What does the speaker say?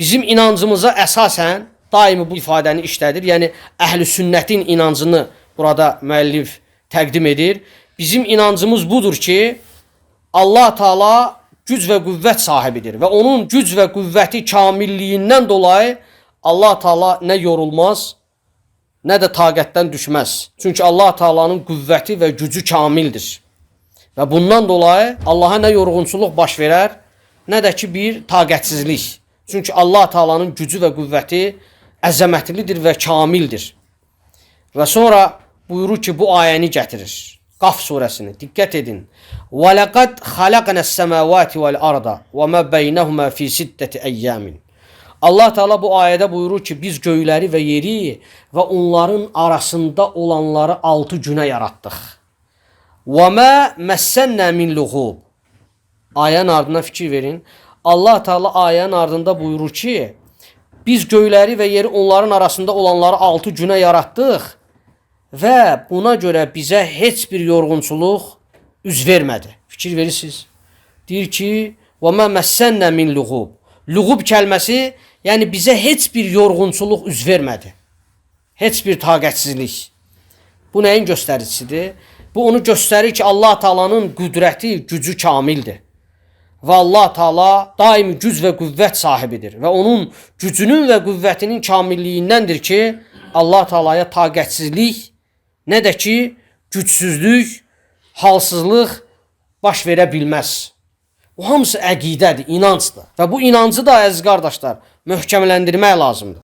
Bizim inancımıza əsasən daimi bu ifadəni işlədir. Yəni əhl-i sünnətin inancını burada müəllif təqdim edir. Bizim inancımız budur ki, Allah Taala güc və qüvvət sahibidir və onun güc və qüvvəti kamilliyindən dolayı Allah Taala nə yorulmaz, nə də taqətdən düşməz. Çünki Allah Taala'nın qüvvəti və gücü kamildir. Və bundan dolayı Allaha nə yorğunçuluq baş verər, nə də ki bir taqətsizlik. Çünki Allah Taala'nın gücü və qüvvəti əzəmətlidir və kamildir. Və sonra buyurur ki, bu ayəni gətirir. Qaf surəsini. Diqqət edin. Və laqad xalaqnas semawati vel arda və ma beynehuma fi sittati ayyamin. Allah Teala bu ayədə buyurur ki, biz göyləri və yeri və onların arasında olanları 6 günə yaratdıq. Və ma məssənna min luğub. Ayənin ardına fikir verin. Allah Teala ayənin ardında buyurur ki, biz göyləri və yeri onların arasında olanları 6 günə yaratdıq və buna görə bizə heç bir yorğunçuluq üz vermədi. Fikir verirsiniz. Deyir ki, və ma məssənna min luğub. Luğub kəlməsi, yəni bizə heç bir yorğunçuluq üz vermədi. Heç bir taqətsizlik. Bu nəyin göstəricisidir? Bu onu göstərir ki, Allah Taala'nın qüdrəti, gücü kamildir. Və Allah Taala daimi güc və qüvvət sahibidir. Və onun gücünün və qüvvətinin kamilliyindəndir ki, Allah Taala'ya taqətsizlik, nə də ki, gücsüzlük, halsızlıq baş verə bilməz. Bu hamısı əqidədir, inancdır. Və bu inancı da əziz qardaşlar, möhkəmləndirmək lazımdır.